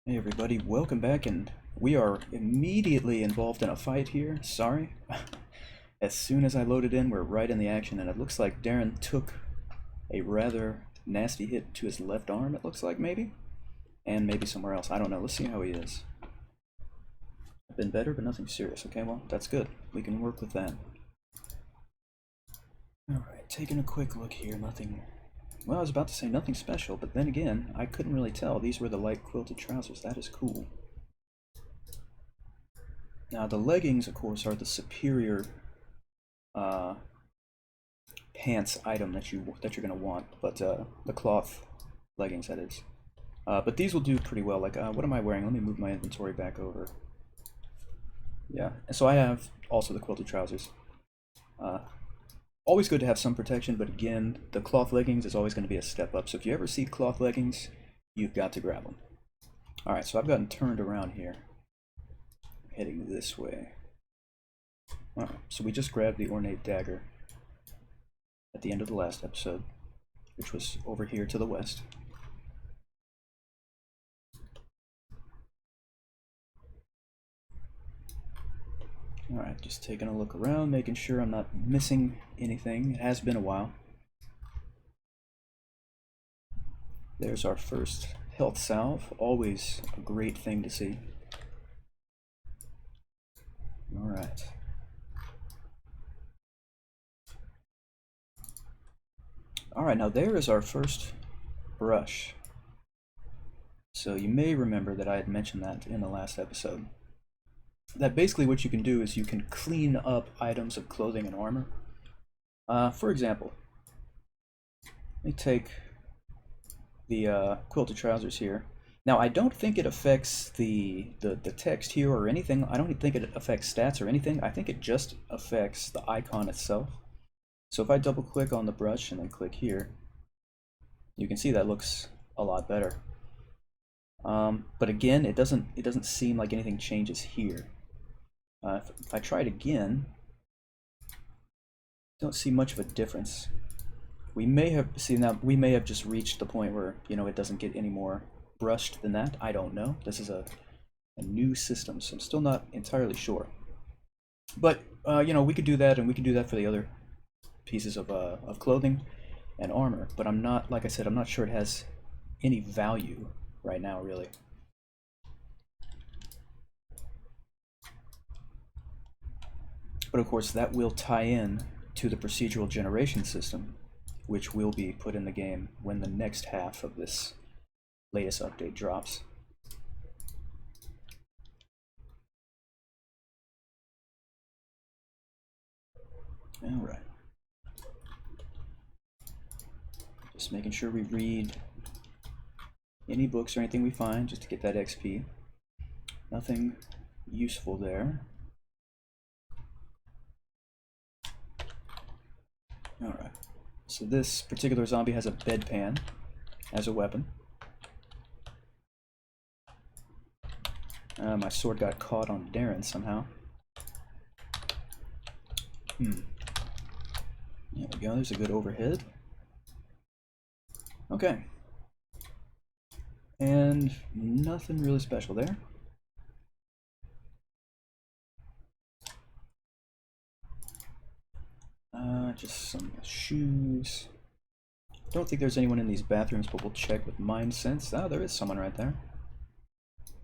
Hey everybody, welcome back, and we are immediately involved in a fight here. Sorry. As soon as I loaded in, we're right in the action, and it looks like Darren took a rather nasty hit to his left arm, it looks like, maybe? And maybe somewhere else. I don't know. Let's see how he is. I've been better, but nothing serious. Okay, well, that's good. We can work with that. Alright, taking a quick look here. Nothing... Well, I was about to say nothing special, but then again, I couldn't really tell. These were the light quilted trousers. That is cool. Now, the leggings, of course, are the superior pants item that you're going to want, but the cloth leggings, that is. But these will do pretty well. Like, what am I wearing? Let me move my inventory back over. Yeah, and so I have also the quilted trousers. Always good to have some protection, but again, the cloth leggings is always going to be a step up. So if you ever see cloth leggings, you've got to grab them. Alright, so I've gotten turned around here. Heading this way. Alright, so we just grabbed the ornate dagger at the end of the last episode, which was over here to the west. Alright, just taking a look around, making sure I'm not missing anything. It has been a while. There's our first health salve, always a great thing to see. Alright. Alright, now there is our first brush. So you may remember that I had mentioned that in the last episode. That basically what you can do is you can clean up items of clothing and armor. For example, let me take the quilted trousers here. Now, I don't think it affects the text here or anything. I don't think it affects stats or anything. I think it just affects the icon itself. So if I double click on the brush and then click here, you can see that looks a lot better. But again, it doesn't seem like anything changes here. If I try it again, don't see much of a difference. We may have just reached the point where, you know, it doesn't get any more brushed than that. I don't know. This is a new system, so I'm still not entirely sure. But you know, we could do that, and we could do that for the other pieces of clothing and armor. But I'm not, like I said, I'm not sure it has any value right now, really. But of course, that will tie in to the procedural generation system, which will be put in the game when the next half of this latest update drops. Alright. Just making sure we read any books or anything we find just to get that XP. Nothing useful there. Alright, so this particular zombie has a bedpan as a weapon. My sword got caught on Darren somehow. There we go, there's a good overhead. Okay. And nothing really special there. Just some shoes. Don't think there's anyone in these bathrooms, but we'll check with mind sense. Ah, there is someone right there.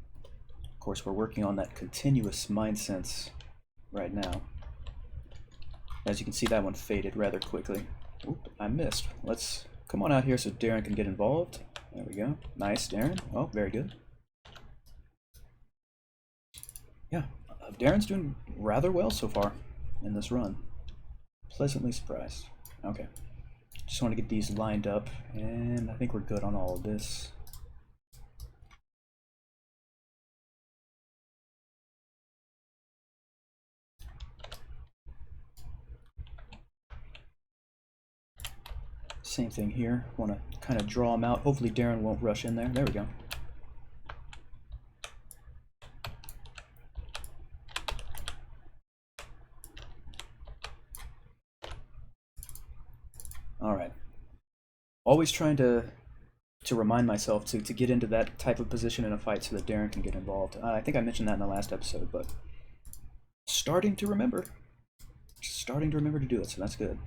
Of course, we're working on that continuous mind sense right now. As you can see, that one faded rather quickly. Oop, I missed. Let's come on out here so Darren can get involved. There we go. Nice, Darren. Oh, very good. Yeah, Darren's doing rather well so far in this run. Pleasantly surprised. Okay. Just want to get these lined up, and I think we're good on all of this. Same thing here. Want to kind of draw them out. Hopefully Darren won't rush in there. There we go. Alright. Always trying to to remind myself to get into that type of position in a fight so that Darren can get involved. I think I mentioned that in the last episode, but starting to remember to do it, so that's good.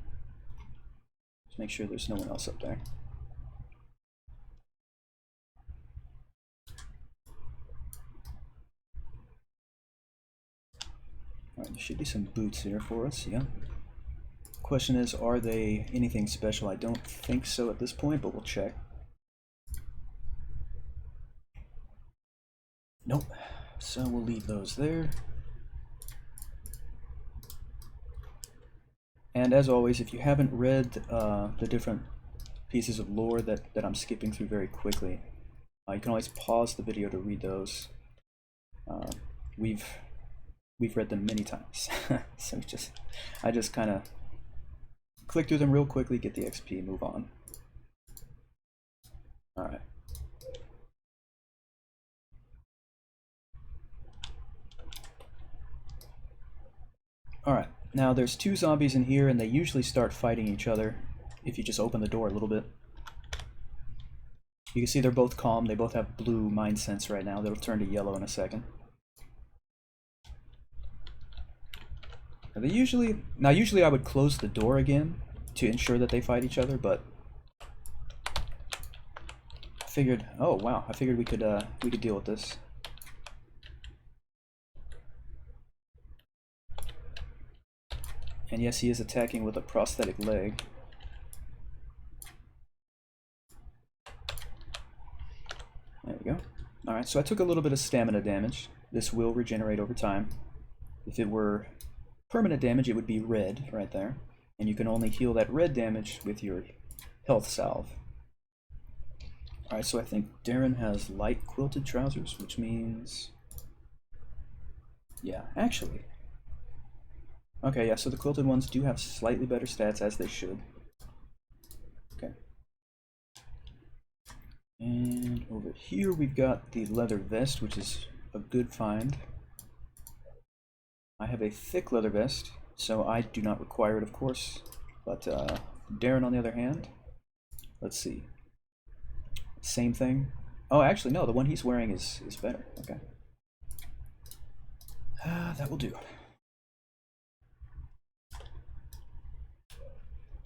Just make sure there's no one else up there. Alright, there should be some boots here for us, yeah. Question is, are they anything special? I don't think so at this point, but we'll check. Nope. So we'll leave those there. And as always, if you haven't read the different pieces of lore that I'm skipping through very quickly, you can always pause the video to read those. We've read them many times, so I just kind of click through them real quickly, get the XP, move on. All right. Alright, now there's two zombies in here, and they usually start fighting each other if you just open the door a little bit. You can see they're both calm, they both have blue mind sense right now, that'll turn to yellow in a second. Usually I would close the door again to ensure that they fight each other, but I figured, oh wow, I figured we could deal with this. And yes, he is attacking with a prosthetic leg. There we go. Alright, so I took a little bit of stamina damage. This will regenerate over time. If it were permanent damage, it would be red right there. And you can only heal that red damage with your health salve. Alright, so I think Darren has light quilted trousers, which means... yeah, actually... okay, yeah, so the quilted ones do have slightly better stats, as they should. Okay. And over here we've got the leather vest, which is a good find. I have a thick leather vest, so I do not require it, of course. But Darren, on the other hand, let's see. Same thing. Oh, actually, no, the one he's wearing is better. Okay. That will do.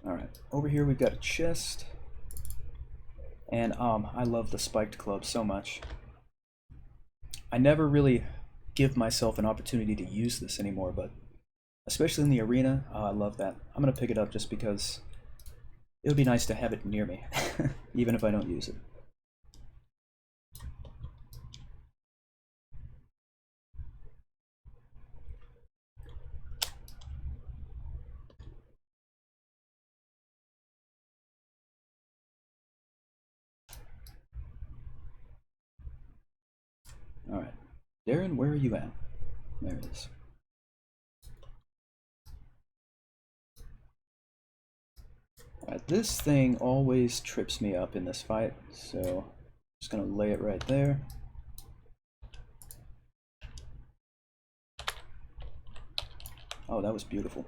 Alright, over here we've got a chest, and I love the spiked club so much. I never really give myself an opportunity to use this anymore, but especially in the arena, I love that. I'm going to pick it up just because it would be nice to have it near me, even if I don't use it. Alright, Darren, where are you at? There it is. Alright, this thing always trips me up in this fight, so I'm just gonna lay it right there. Oh, that was beautiful.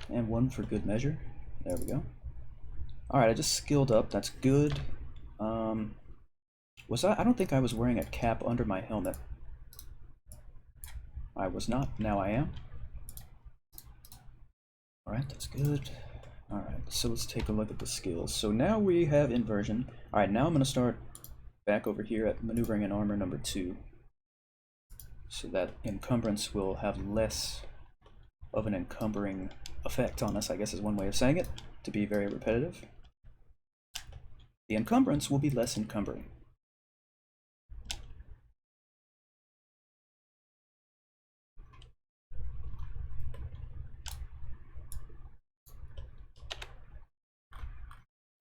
And one for good measure. There we go. Alright, I just skilled up, that's good. I don't think I was wearing a cap under my helmet. I was not, now I am. Alright, that's good. Alright, so let's take a look at the skills. So now we have inversion. Alright, now I'm going to start back over here at maneuvering and armor number 2. So that encumbrance will have less of an encumbering effect on us, I guess is one way of saying it, to be very repetitive. The encumbrance will be less encumbering.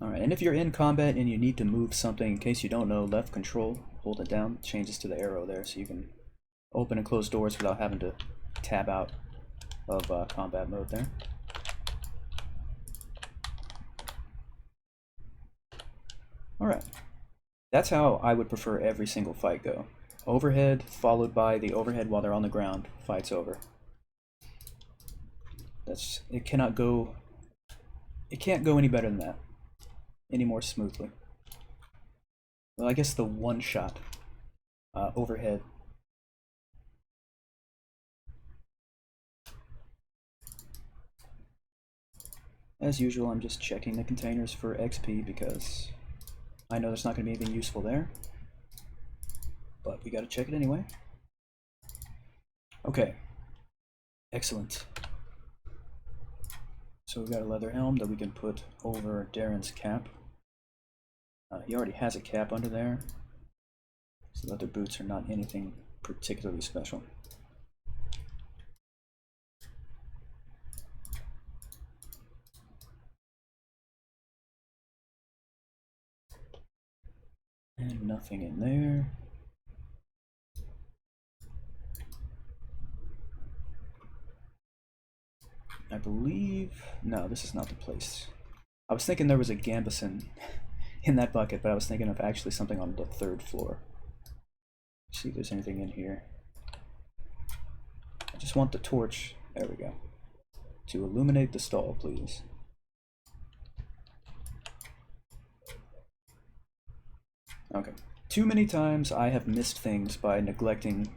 Alright, and if you're in combat and you need to move something, in case you don't know, left control, hold it down, changes to the arrow there, so you can open and close doors without having to tab out of combat mode there. Alright, that's how I would prefer every single fight go. Overhead, followed by the overhead while they're on the ground, fight's over. It cannot go it can't go any better than that, any more smoothly. Well, I guess the one shot overhead. As usual, I'm just checking the containers for XP because I know there's not going to be anything useful there. But we got to check it anyway. Okay. Excellent. So we've got a leather helm that we can put over Darren's cap. He already has a cap under there. So leather boots are not anything particularly special. And nothing in there. I believe... no, this is not the place. I was thinking there was a gambeson in that bucket, but I was thinking of actually something on the 3rd floor. Let's see if there's anything in here. I just want the torch, there we go, to illuminate the stall, please. Okay. Too many times I have missed things by neglecting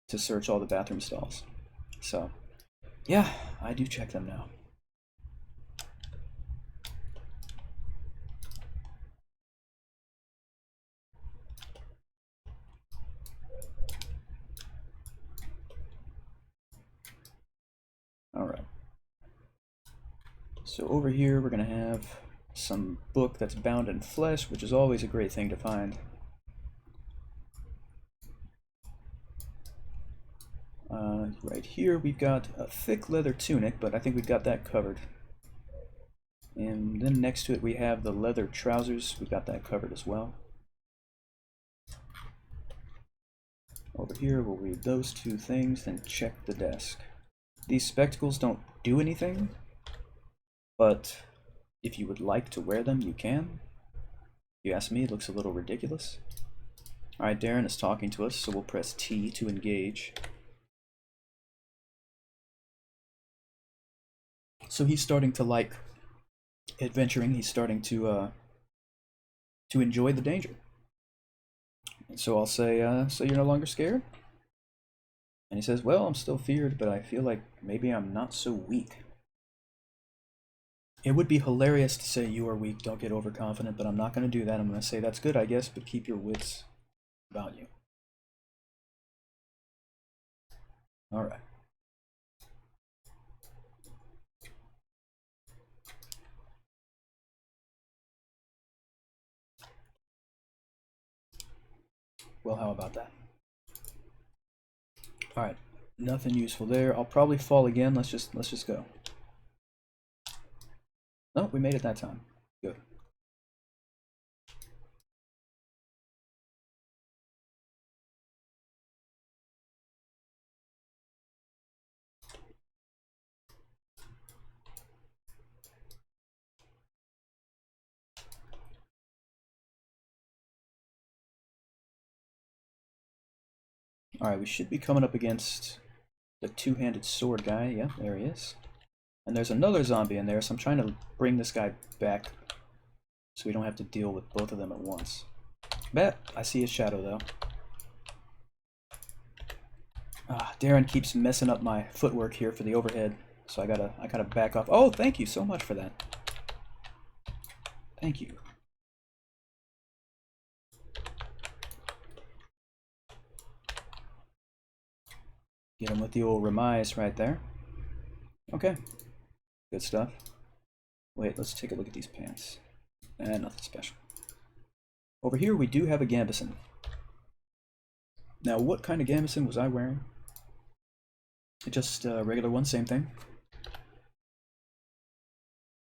to search all the bathroom stalls. So, yeah, I do check them now. Alright. So over here we're going to have some book that's bound in flesh, which is always a great thing to find. Right here we've got a thick leather tunic, but I think we've got that covered. And then next to it we have the leather trousers, we've got that covered as well. Over here we'll read those 2 things, then check the desk. These spectacles don't do anything, but if you would like to wear them, you can. If you ask me, it looks a little ridiculous. Alright, Darren is talking to us, so we'll press T to engage. So he's starting to like adventuring, he's starting to enjoy the danger. And so I'll say, so you're no longer scared? And he says, well, I'm still feared, but I feel like maybe I'm not so weak. It would be hilarious to say you are weak, don't get overconfident, but I'm not going to do that. I'm going to say that's good, I guess, but keep your wits about you. Alright. Well, how about that? Alright, nothing useful there. I'll probably fall again. Let's just go. No, we made it that time. Good. Alright, we should be coming up against the 2-handed sword guy. Yeah, there he is. And there's another zombie in there, so I'm trying to bring this guy back so we don't have to deal with both of them at once. Bet I see his shadow though. Darren keeps messing up my footwork here for the overhead, so I gotta back off. Oh, thank you so much for that. Thank you. Get him with the old remise right there. Okay, good stuff. Wait, let's take a look at these pants. Nothing special. Over here we do have a gambeson. Now, what kind of gambeson was I wearing? Just a regular one, same thing.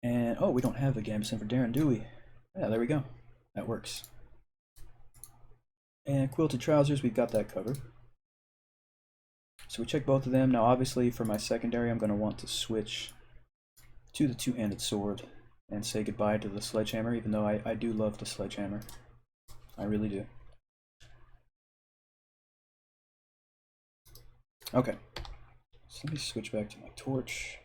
And, oh, we don't have a gambeson for Darren, do we? Yeah, there we go. That works. And quilted trousers, we've got that covered. So we check both of them. Now, obviously, for my secondary, I'm going to want to switch to the 2-handed sword and say goodbye to the sledgehammer, even though I do love the sledgehammer. I really do. Okay. So let me switch back to my torch.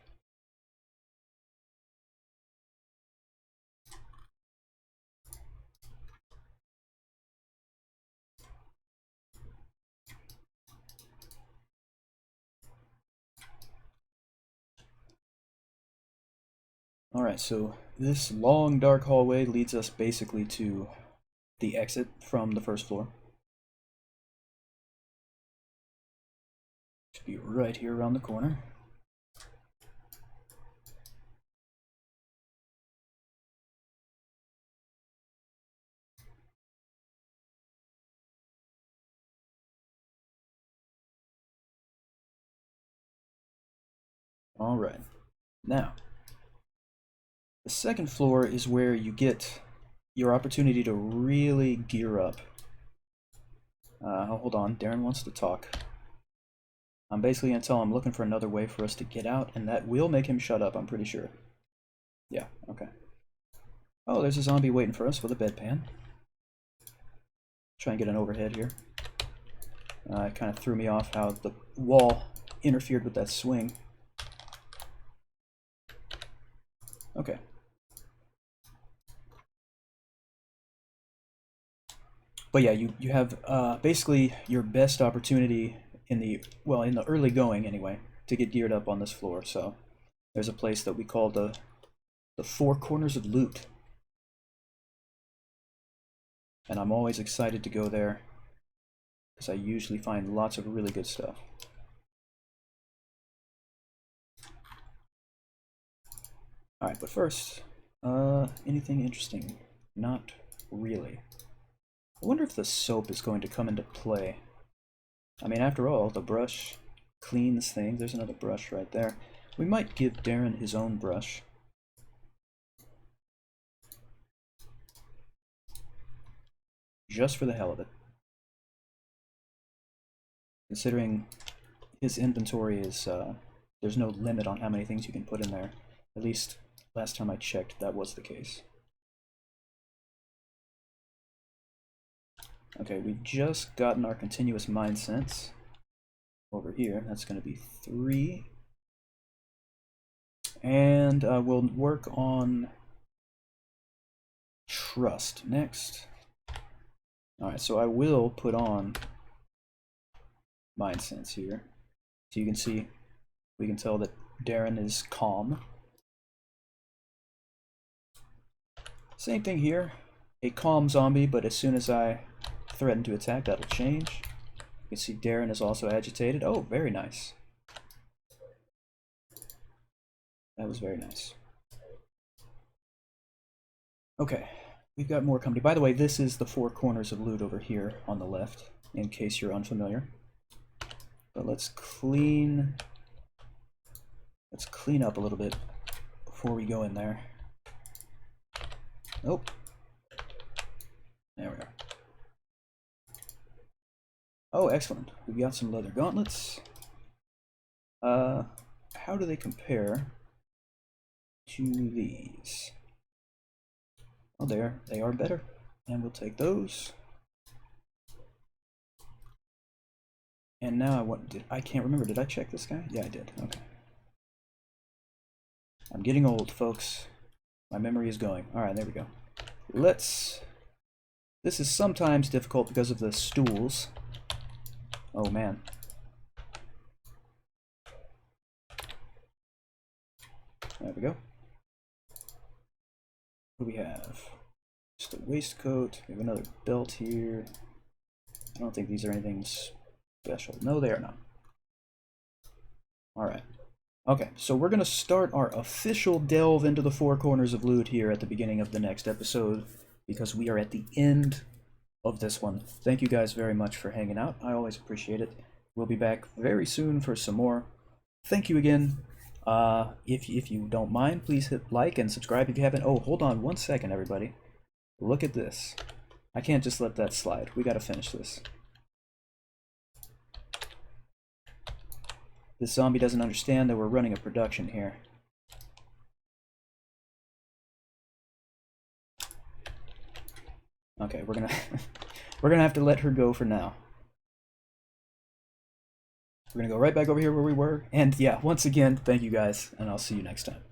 Alright, so this long dark hallway leads us basically to the exit from the first floor. Should be right here around the corner. Alright, now the second floor is where you get your opportunity to really gear up. Hold on, Darren wants to talk. I'm basically going to tell him I'm looking for another way for us to get out, and that will make him shut up, I'm pretty sure. Yeah, okay. Oh, there's a zombie waiting for us with a bedpan. Try and get an overhead here. It kind of threw me off how the wall interfered with that swing. Okay. But yeah, you have basically your best opportunity in the early going anyway to get geared up on this floor. So there's a place that we call the Four Corners of Loot, and I'm always excited to go there because I usually find lots of really good stuff. All right, but first, anything interesting? Not really. I wonder if the soap is going to come into play. I mean, after all, the brush cleans things. There's another brush right there. We might give Darren his own brush. Just for the hell of it. Considering his inventory is, there's no limit on how many things you can put in there. At least last time I checked, that was the case. Okay, we've just gotten our continuous mind sense over here. That's going to be 3. And we'll work on trust next. Alright, so I will put on mind sense here. So you can see, we can tell that Darren is calm. Same thing here. A calm zombie, but as soon as I threaten to attack, that'll change. You can see Darren is also agitated. Oh, very nice. That was very nice. Okay, we've got more company. By the way, this is the Four Corners of Loot over here on the left, in case you're unfamiliar. But let's clean up a little bit before we go in there. Nope. There we are. Oh, excellent. We've got some leather gauntlets. How do they compare to these? Oh, they are better. And we'll take those. And now I can't remember, did I check this guy? Yeah, I did. Okay. I'm getting old, folks. My memory is going. Alright, there we go. This is sometimes difficult because of the stools. Oh man. There we go. What do we have? Just a waistcoat. We have another belt here. I don't think these are anything special. No, they are not. Alright. Okay, so we're going to start our official delve into the Four Corners of Loot here at the beginning of the next episode, because we are at the end of this one. Thank you guys very much for hanging out. I always appreciate it. We'll be back very soon for some more. Thank you again. If you don't mind, please hit like and subscribe if you haven't. Oh, hold on one second, everybody. Look at this. I can't just let that slide. We got to finish this. This zombie doesn't understand that we're running a production here. Okay, we're gonna have to let her go for now. We're gonna go right back over here where we were. And yeah, once again, thank you guys, and I'll see you next time.